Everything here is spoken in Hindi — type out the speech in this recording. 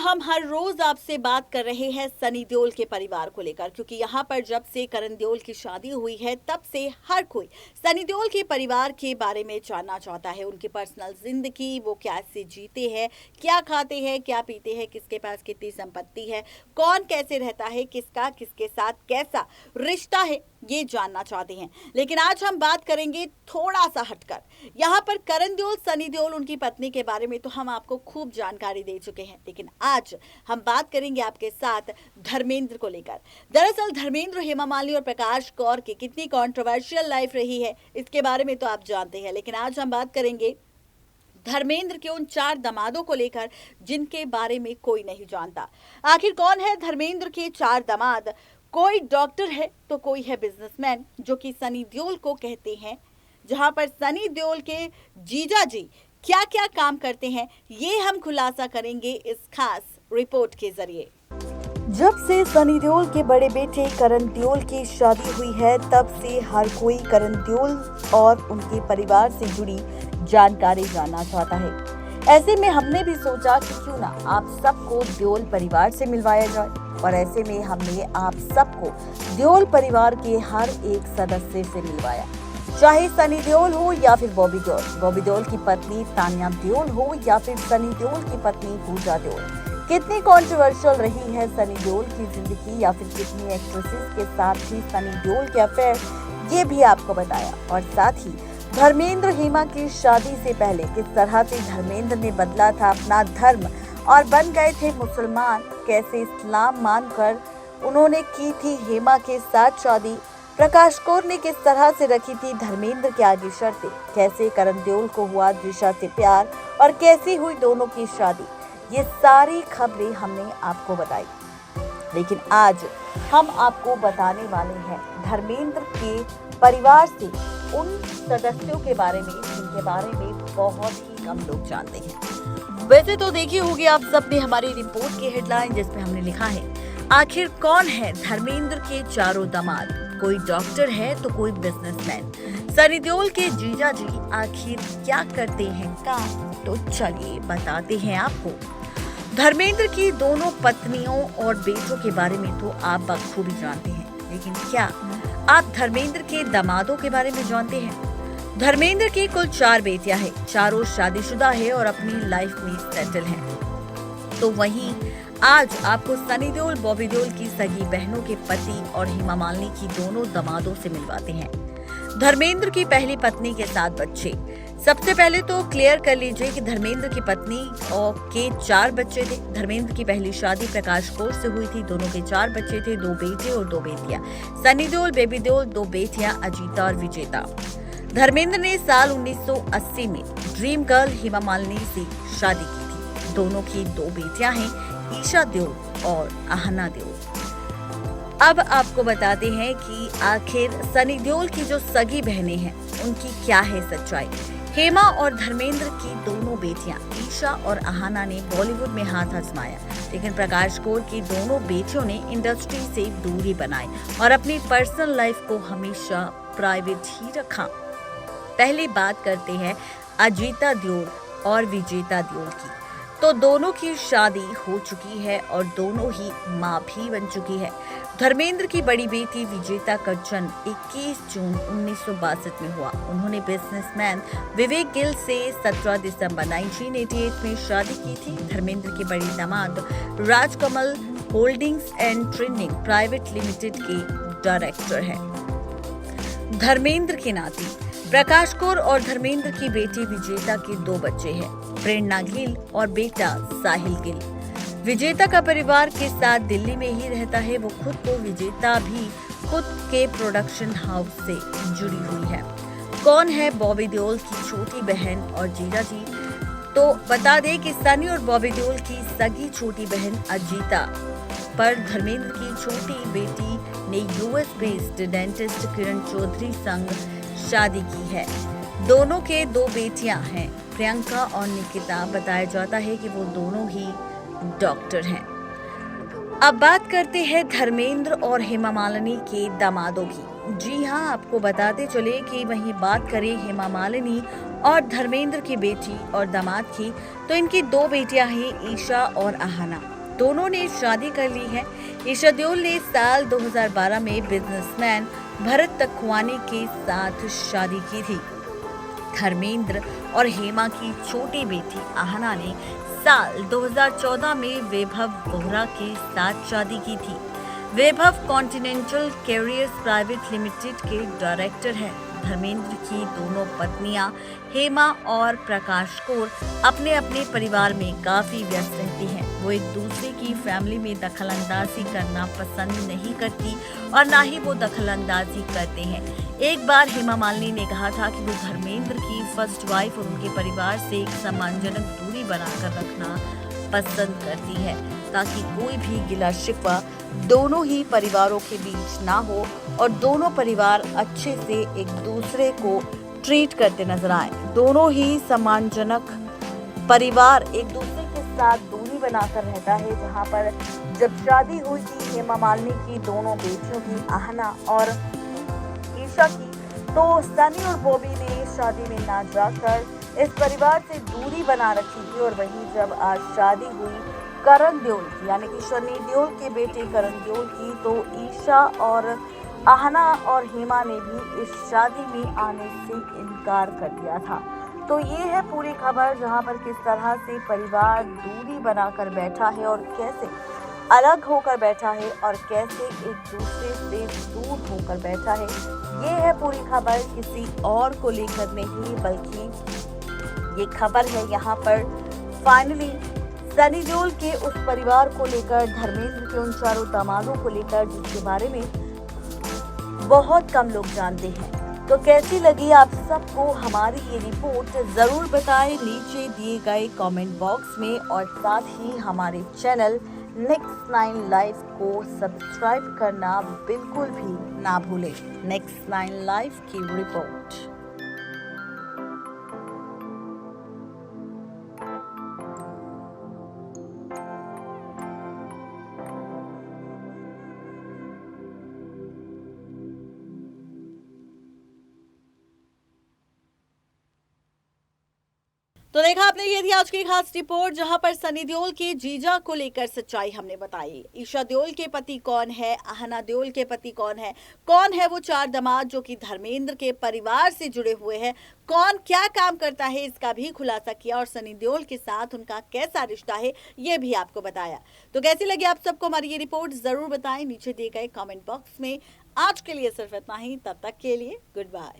हम हर रोज आपसे बात कर रहे हैं सनी देओल के परिवार को लेकर, क्योंकि यहाँ पर जब से करण देओल की शादी हुई है तब से हर कोई सनी देओल के परिवार के बारे में जानना चाहता है। उनकी पर्सनल जिंदगी, वो कैसे जीते हैं, क्या खाते हैं, क्या पीते हैं, किसके पास कितनी संपत्ति है, कौन कैसे रहता है, किसका किसके साथ कैसा रिश्ता है, ये जानना चाहते हैं। लेकिन आज हम बात करेंगे थोड़ा सा हटकर। यहाँ पर करण देओल, सनी देओल, उनकी पत्नी के बारे में तो हम आपको खूब जानकारी दे चुके हैं, लेकिन आज हम बात करेंगे आपके साथ धर्मेंद्र को लेकर। दरअसल धर्मेंद्र, हेमा मालिनी और प्रकाश कौर की कितनी कंट्रोवर्शियल लाइफ रही है, इसके बारे में तो आप जानते हैं। लेकिन आज हम बात करेंगे धर्मेंद्र के उन 4 दामादों को लेकर जिनके बारे में कोई नहीं जानता। आखिर कौन है धर्मेंद्र के 4 दामाद? कोई डॉक्टर है तो कोई है बिजनेसमैन, जो कि सनी देओल को कहते हैं। जहां पर सनी देओल के जीजा जी क्या क्या काम करते हैं, ये हम खुलासा करेंगे इस खास रिपोर्ट के जरिए। जब से सनी देओल के बड़े बेटे करण देओल की शादी हुई है, तब से हर कोई करण देओल और उनके परिवार से जुड़ी जानकारी जानना चाहता है। ऐसे में हमने भी सोचा कि क्यों ना आप सबको देओल परिवार से मिलवाया जाए, और ऐसे में हमने आप सबको देओल परिवार के हर एक सदस्य से मिलवाया, चाहे सनी देओल हो या फिर बॉबी देओल की पत्नी तान्या देओल हो या फिर सनी देओल की पत्नी पूजा देओल। कितनी कंट्रोवर्शियल रही है सनी देओल की जिंदगी, या फिर कितनी एक्ट्रेसेस के साथ ही सनी देओल के अफेयर, ये भी आपको बताया। और साथ ही धर्मेंद्र हेमा की शादी से पहले किस तरह से धर्मेंद्र ने बदला था अपना धर्म और बन गए थे मुसलमान, कैसे इस्लाम मानकर उन्होंने की थी हेमा के साथ शादी, प्रकाश कौर ने किस तरह से रखी थी धर्मेंद्र के आगे शर्तें, कैसे करण देओल को हुआ दिशा से प्यार और कैसी हुई दोनों की शादी, ये सारी खबरें हमने आपको बताई। लेकिन आज हम आपको बताने वाले हैं धर्मेंद्र के परिवार से उन सदस्यों के बारे में जिनके बारे में बहुत ही कम लोग जानते हैं। वैसे तो देखी होगी आप सबने हमारी रिपोर्ट की हेडलाइन, जिसमें हमने लिखा है आखिर कौन है धर्मेंद्र के 4 दामाद? कोई डॉक्टर है तो कोई बिजनेसमैन। सनी देओल के जीजा जी आखिर क्या करते हैं काम? तो चलिए बताते हैं आपको। धर्मेंद्र की दोनों पत्नियों और बेटों के बारे में तो आप बखूबी जानते हैं, लेकिन क्या आप धर्मेंद्र के दामादों के बारे में जानते हैं? धर्मेंद्र की कुल 4 बेटियां हैं, चारों शादीशुदा है और अपनी लाइफ में सेटल हैं। तो वहीं आज आपको सनी देओल, बॉबी देओल की सगी बहनों के पति और हेमा मालिनी की दोनों दामादों से मिलवाते हैं। धर्मेंद्र की पहली पत्नी के 7 बच्चे। सबसे पहले तो क्लियर कर लीजिए कि धर्मेंद्र की पत्नी और के 4 बच्चे थे। धर्मेंद्र की पहली शादी प्रकाश कौर से हुई थी। दोनों के 4 बच्चे थे, 2 बेटे और 2 बेटियां। सनी देओल, बेबी देओल, 2 बेटियां अजीता और विजेता। धर्मेंद्र ने साल 1980 में ड्रीम गर्ल हेमा मालिनी से शादी की थी। दोनों की 2 बेटियां हैं, ईशा देओल और आहना देओल। अब आपको बताते हैं कि आखिर सनी देओल की जो सगी बहनें हैं उनकी क्या है सच्चाई। हेमा और धर्मेंद्र की दोनों बेटियां ईशा और आहना ने बॉलीवुड में हाथ आजमाया, लेकिन प्रकाश कौर की दोनों बेटियों ने इंडस्ट्री से दूरी बनाई और अपनी पर्सनल लाइफ को हमेशा प्राइवेट ही रखा। पहली बात करते हैं अजीता देओल और विजेता देओल की। तो दोनों की शादी हो चुकी है और दोनों ही मां भी बन चुकी है। धर्मेंद्र की बड़ी बेटी विजेता का जन्म 21 जून 1962 में हुआ। उन्होंने बिजनेसमैन विवेक गिल से 17 दिसंबर 1988 में शादी की थी। धर्मेंद्र के बड़े दामाद Rajkamal holdings and training private limited के डायरेक्टर हैं। धर्मेंद्र के नाती प्रकाश कौर और धर्मेंद्र की बेटी विजेता के 2 बच्चे हैं, प्रेरणा गिल और बेटा साहिल गिल। विजेता का परिवार के साथ दिल्ली में ही रहता है। वो खुद को विजेता भी खुद के प्रोडक्शन हाउस से जुड़ी हुई है। कौन है बॉबी देओल की छोटी बहन और जीजा जी? तो बता दें कि सनी और बॉबी देओल की सगी छोटी बहन अजीता पर धर्मेंद्र की छोटी बेटी ने US based dentist Kiran Chaudhary संग शादी की है। दोनों के 2 बेटियां हैं, प्रियंका और निकिता। बताया जाता है कि वो दोनों ही डॉक्टर हैं। अब बात करते हैं धर्मेंद्र और हेमा मालिनी के दामादों की। जी हां, आपको बताते चले कि वहीं बात करें हेमा मालिनी और धर्मेंद्र की बेटी और दामाद की, तो इनकी 2 बेटियां हैं, ईशा और आहना। दोनों ने शादी कर ली है। ईशा देओल ने साल 2012 में बिजनेसमैन भरत तखवानी के साथ शादी की थी। धर्मेंद्र और हेमा की छोटी बेटी आहना ने साल 2014 में वैभव बोहरा के साथ शादी की थी। वैभव कॉन्टिनेंटल कैरियर्स प्राइवेट लिमिटेड के डायरेक्टर हैं। धर्मेंद्र की दोनों पत्नियां हेमा और प्रकाश कौर अपने अपने परिवार में काफी व्यस्त रहती हैं। वो एक दूसरे की फैमिली में दखलंदाजी करना पसंद नहीं करती और ना ही वो दखलंदाजी करते हैं। एक बार हेमा मालिनी ने कहा था कि वो धर्मेंद्र की फर्स्ट वाइफ और उनके परिवार से एक सम्मानजनक दूरी बनाकर रखना पसंद करती है, ताकि कोई भी गिला शिकवा दोनों ही परिवारों के बीच ना हो और दोनों परिवार अच्छे से एक दूसरे को ट्रीट करते नजर आए। दोनों ही सम्मानजनक परिवार एक दूसरे के साथ दूरी बनाकर रहता है। जहां पर जब शादी हुई थी हेमा मालिनी की दोनों बेटियों की आहना और ईशा की, तो सनी और बॉबी ने शादी में ना जाकर इस परिवार से दूरी बना रखी थी। और वहीं जब आज शादी हुई करण देओल की, यानी कि सनी देओल के बेटे करण देओल की, तो ईशा और आहना और हेमा ने भी इस शादी में आने से इनकार कर दिया था। तो ये है पूरी खबर, जहां पर किस तरह से परिवार दूरी बनाकर बैठा है और कैसे अलग होकर बैठा है और कैसे एक दूसरे से दूर होकर बैठा है। ये है पूरी खबर, किसी और को लेकर नहीं, बल्कि ये खबर है यहाँ पर फाइनली सनी देओल के उस परिवार को लेकर, धर्मेंद्र के उन चारों दामादों को लेकर, जिसके बारे में बहुत कम लोग जानते हैं। तो कैसी लगी आप सबको हमारी ये रिपोर्ट, जरूर बताएं नीचे दिए गए कमेंट बॉक्स में, और साथ ही हमारे चैनल नेक्स्ट 9 लाइव को सब्सक्राइब करना बिल्कुल भी ना भूलें। नेक्स्ट 9 लाइव की रिपोर्ट। तो देखा आपने, ये थी आज की खास रिपोर्ट, जहां पर सनी देओल के जीजा को लेकर सच्चाई हमने बताई। ईशा देओल के पति कौन है, आहना देओल के पति कौन है वो 4 दामाद जो कि धर्मेंद्र के परिवार से जुड़े हुए हैं, कौन क्या काम करता है इसका भी खुलासा किया, और सनी देओल के साथ उनका कैसा रिश्ता है ये भी आपको बताया। तो कैसी लगी आप सबको हमारी ये रिपोर्ट, जरूर बताएं नीचे दिए गए कमेंट बॉक्स में। आज के लिए सिर्फ इतना ही, तब तक के लिए गुड बाय।